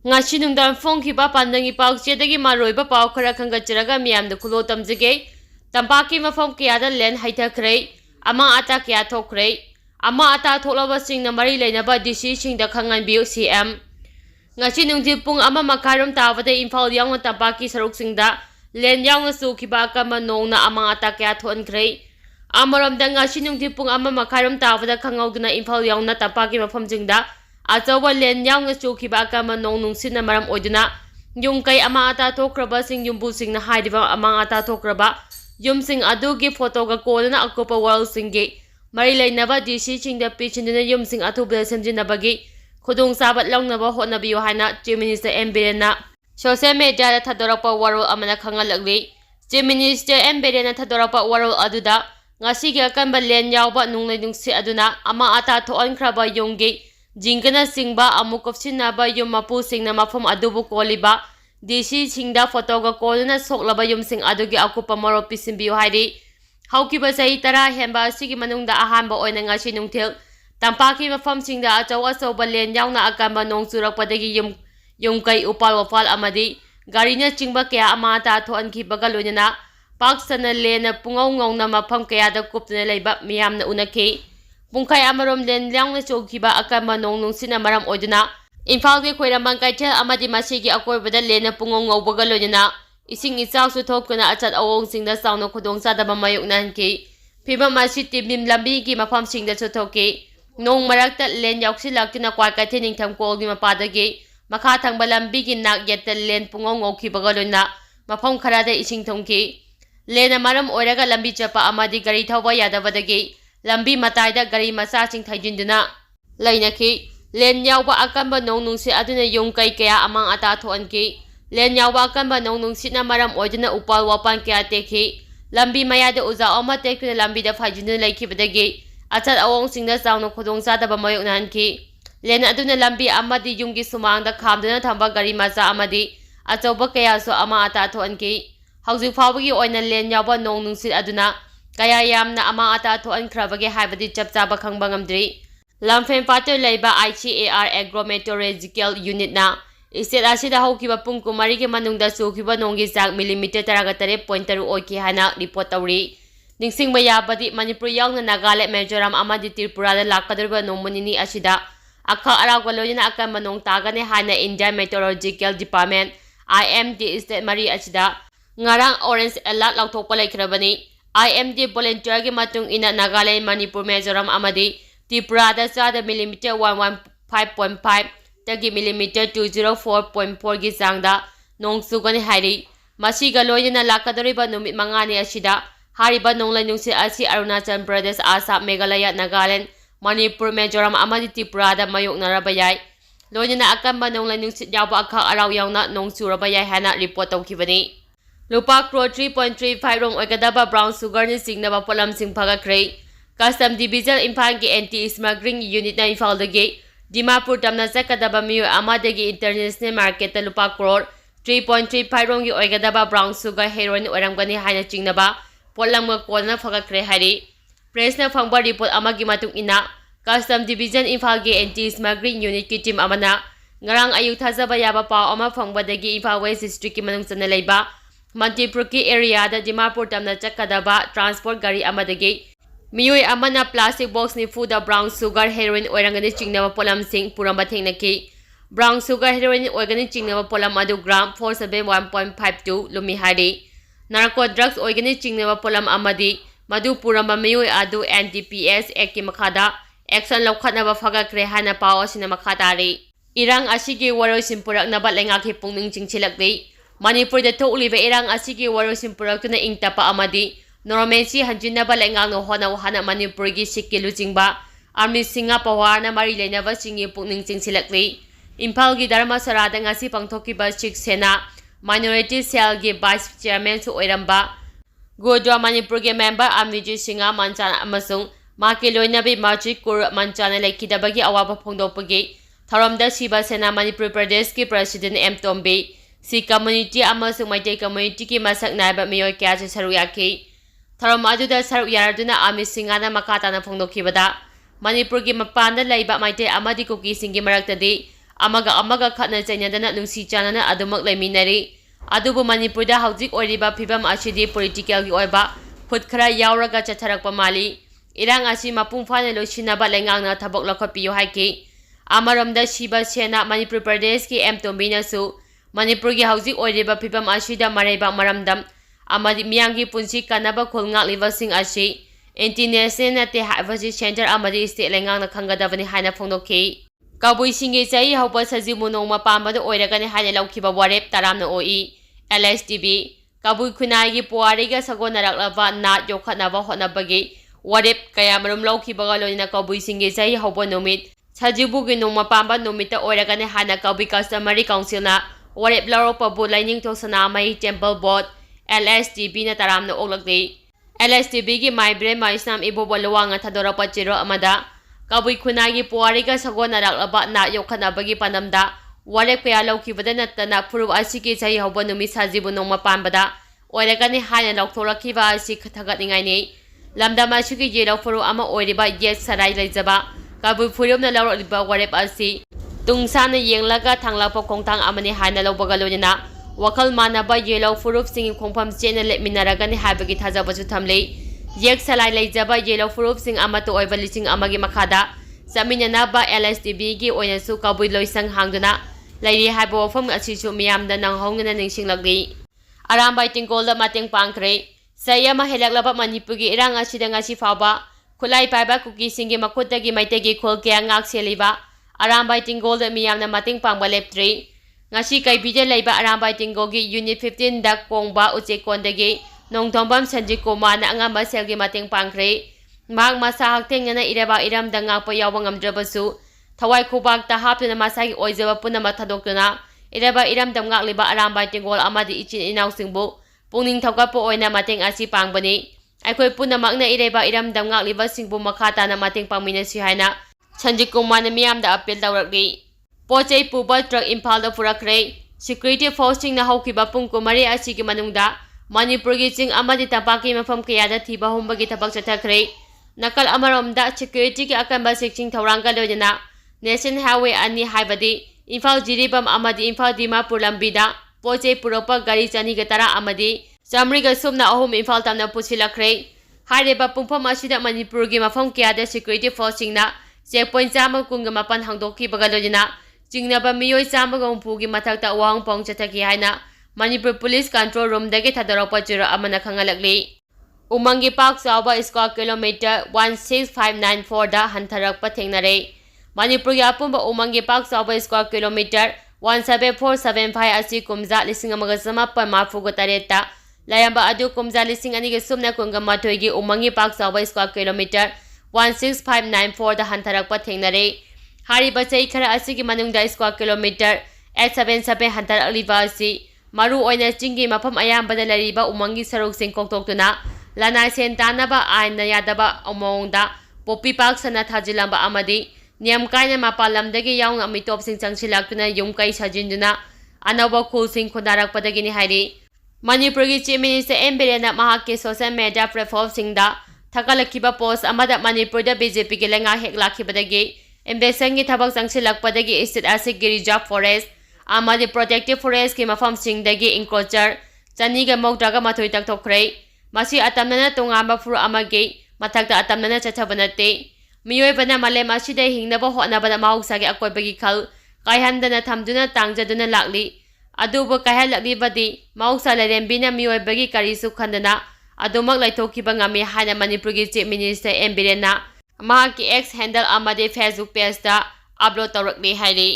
Ngasi nungdam phongkhiba pandangi paukchedagi maroiba paw khara khangacharaga miyamda khulo tamjage Tampaki mapham kayada len heidakhre Amang Ata kaya thokhre Amang Ata thoklaba singna mari leinaba DC singda khanganbiu CM ngasi nungji pung ama makarum tawada Imphal yaungna Tampaki saruk singda len yaungna sukhiba kama nongna Amang Ata kaya thonkre amaramda ngasi nungji pung ama makarum tawada khangauduna Imphal yaungna Tampaki mapham jingda achawa len yaungna sukhiba kama nong nungsina maram oiduna yumkai Amang Ata thokraba sing yumbu singna haidiba Amang Ata thokraba yumsing adugi photoga kolana akopa world singi mari lainaba DC singda pichinduna yumsing atubda semjinabagi khudung sabat lawnaba hotnabiyo haina Chief Minister M Birena social media da thadorapa warol amana khangalagli Chief Minister M Birena thadorapa warol aduda ngasigi akanba len yawba nunglai nungsi aduna Amang Ata thoankraba yonggi jingkana singba amukopsinaba yum mapu singna mapham adubu koliba DC singda photoga kolna soklaba yumsing adugi akupa maro pisimbiyo hairi haukiba sahi tara hemba asigi manungda ahanba oina ngasi nungthil Tampaki mapham singda achaw achawba len yaungna akanba nong churakpadagi yumkai upal wafal amadi garina chingba kaya Amang Ata thoankhibaga loinana paksana lena pungaw ngawna mapham kayada kupna leiba miyamna unaki pungkai amarom len yaungna chokhiba akanba nong nungsina maram oiduna Imphal gi khoiramang kaithel amadi masigi akoibada lena pungaw ngawbaga loinana ising ichawsu thokuna achat awong singda sawna khudong sadaba mayukna hanki phibam asi tibim lambi gi mapham singda chothoki nong marakta len yauksilaktina kwai kaithe ningtham kolgi mapadagi makha thangba lambi gi nak yetta len pungaw ngawkhibaga loina mapham kharada ising thongki lena maram oiraga lambi chapa amadi gari thawba yadabadagi lambi mataida gari macha sing thaijinduna lainaki len yawba akanba nong nungsi aduna yumkai kaya Amang Ata thoanki len yawba akanba nong nungsina maram oiduna upal wapan kaya tekhi lambi mayada uza oma tekuna lambi da phajinduna laikhibadagi achat awong singda sawna khudong sadaba mayukna hanki len aduna lambi amadi yumgi sumangda khamduna thamba gari macha amadi achawba kaya so Amang Ata thoanki hauji phawgi oina len yawba nong nungsi aduna kaya yamna Amang Ata thoankrabagi haibadi chapchaba khangba ngamdri lamfem pater leiba ICAR agrometeorological unit na state asida haukiba pung kumari ke manungda sukhiba nonggi sak millimeter 13.3 oiki hana report tawri ningsingba yabadi Manipur yaungna Nagaland Mizoram amadi Tripura da lakadurba nomunini asida akha aragwa loina akanba nong tagane hana India Meteorological Department IMD state mari asida ngarang orange alert lauthokpa laikhrabani IMD volunteer gi matung ina Nagaland Manipur Mizoram amadi Tripura da chada millimeter 115.5 tagi millimeter 204.4 gi changda nong sugani hairi masiga loina lakadoriba numit mangani asida hariba nonglai nungsi asi Arunachal Pradesh Assam Meghalaya Nagaland Manipur Mizoram amadi Tripura da mayoknaraba yai loina akanba nonglai nungsi yawba akha araw yaungna nong churaba yai hana report tawkhibani lupa crore 3.35 rong oigadaba brown sugar ni singnaba polam sing phagakhre Custom Division Imphal gi Anti-Smuggling Unit na Imphal dagi Dimapur tamna sakadaba miyo amadagi international market ta lupa crore 3.35 rong gi oigadaba brown sugar heroin oramgani haina chingnaba polamga kolna phagakhre hari press na phangba report amagi matung ina Custom Division Imphal gi Anti-Smuggling Unit ki team amana ngarang ayuk thajaba yaba paw ama phangba dagi Imphal West District ki manung chana leiba Mantipur ki area da Dimapur tamna chakadaba transport gari amadagi Miyoi amana plastic box ni fuda brown sugar heroin oirangani chingnaba polam sing puramba thengnaki brown sugar heroin oigani chingnaba polam adu gram 471.52 lumi hari narco drugs oigani chingnaba polam amadi madu puramba miyoi adu NDPS ekki makhada action lokhatnaba phagakhre hana paw asina makhatari irang asigi waroi simpuraknaba lengakhi pungning chingchilakdi Manipur da thokliba irang asigi waroi simpuraktuna ingtapa amadi Normalcy hanjinaba lengang no hona hana Manipur gi sikilu jingba army singa pawar na mari lenaba singi pungning chingsilakli Imphal gi Dharma Sarada ngasi pangthokiba Sikh Sena minority cell gi vice chairman su oiramba Godwa Manipur gi member Amniji Singa Manchana amasung maki loinabi Marchi Kur Manchana laikidabagi awaba phongdopagi tharamda Siba Sena Manipur Pradesh ki president M Tombe si community amasung Maitai community ki masak naiba miyoy kya se saruyaki Tharam aduda saruk yaraduna ami singana makatana phongdokhibada Manipur gi mapanda laiba Maitai amadi kuki singi maraktadi amaga khatna chainadana nungsi chanana adumak laiminari adubu Manipurda hauzik oiriba phibam asidi political gi oiba khut khara yauraga chatharakpa mali irang asi mapung phane loisinaba lengangna thabok lakhotpiyo haiki amaramda shiba sena Manipur Pradesh ki M Tombina su Manipur gi hauzik oiriba phibam asida maraiba maramdam amadi miyamgi punsi kanaba khulngak livasing asi international te haibasi center amadi state lengangna khangadabani haina phongdokhi Kabui singi chai haupa saji munong mapambada oiragani haina laukhiba warep taramna oi LSTB Kabui khunai gi puari ga sagonaraklaba nat yokhatnaba hotnabagi warep kaya marum laukhibaga loina kabui singi chai haupa nomit sajibu gi nong mapamba nomita oiragani haina kabui customary council na warep laropa bu laining thosana mai temple board LSTB na taramna oglakdi LSTB gi maibre maisnam ibo bolwanga thadora pachiro amada Kabui khunagi puariga sagonaraklaba na yokhanabagi panamda warep kaya laukibada natana puru asiki chai hauba numi sajibu nongma panbada oiragani haina laukthoraki asi khathagatningai ni lamdam asigi jelo puru ama oiriba yes sarai leijaba kabui phurumna lauroliba warep asi tungsana yenglaga thanglapa khongthang amani haina laubaga loina wakal manaba yelo puru sing khongpham chena lepminaragani habagi thajabasu thamle Yek salai leijaba yellow fruit sing amato oiba lising amagi makada saminanaba LSTB gi oinasu kabui loisang hangduna lairi haibo wafam asisu miyamda nanghongna ningsinglagdi arambai tingkolda mateng pangkhre sayama helaklaba Manipur gi irang asida ngasi faba khulai paiba kuki singi makhutagi maitegi khol kya ngak seliba arambai tingkolda miyamna mateng pangba leptri ngasi kaibide leiba arambai tingol gi unit 15 da kongba uchekondagi Nongthombam Sanjiko mana angamba selgi mateng pangkhre mag masa haktengna ireba iram dangakpa yawa ngamdrabasu thawai khubak ta hapna masagi oijaba punama thadokna ireba iram damngak liba aramba tingol amadi ichin inaw singbu pungning thawkapo oina mateng asi pangbani aikoi punamakna ireba iram damngak liba singbu makhata na mateng pangminasi haina Sanjiko mana miyamda appeal tawrakli pochei puba truck Imphalda purakre security force na haukiba pungkumari asigi manungda Manipur gi ching amadi Tampak ki mapham kayada thiba humbagi thabak chathakhre nakal amaromda security ki akamba section thoranga loina National Highway ani haibadi Imphal jiribam amadi Imphal Dimapur lambida poche puropa gari chani ga tara amadi samri ga sumna ahum Imphal tamna pusilakre haireba pungpham asida Manipur gi mapham kayada security force na checkpoint chama kunga mapan hangdokki baga loina chingna ba miyoi chama ga umpu gi mathakta wang pong chathaki haina Manipur Police Control Room dagi thadaropa chiro amana khangalakli umangi park chawba square kilometer 16594 da hantharakpa thengnare Manipur gi apumba umangi park chawba square kilometer 17475 asi kumja lising amaga samappa mafugo tareta layamba adu kumja lising ani ge sumna kunga mathoi gi umangi park chawba square kilometer 16594 da hantharakpa thengnare hari bachai khara asi gi manungda square kilometer 877 hantarakliba asi Maru oina chingi mapham ayambada lariba umangi sarok sing koktoktuna lanai sen tanaba aina yadaba amongda popi park sana thajilamba amadi niam kaina mapalamdagi yaung amitop sing changsilaktuna yumkai sajinduna anaba khul sing khodarakpadagi ni hairi Manipur gi chief minister Emberena mahake social media platform singda thakalakiba post amada Manipur da BJP gi lenga heklakibadagi embesangi thabak changsilakpadagi state asik gi reserve forest amadi protective forest ki mafam singdagi encroacher chaniga mokdaga mathoi tak thokhre masi atamnana tongamba fur amagi mathakta atamnana chachabanate miyoi bana malem asida hingnaba hotnabana mahuksagi akoibagi khal kaihandana thamduna tangjaduna lakli aduba kaihallakli badi mahuksa lerembina miyoi bagi karisu khandana adumak laithokiba ngami haina Manipur gi chief minister Emberena mahaki ex handle amadi Facebook page da upload tawrakli hairi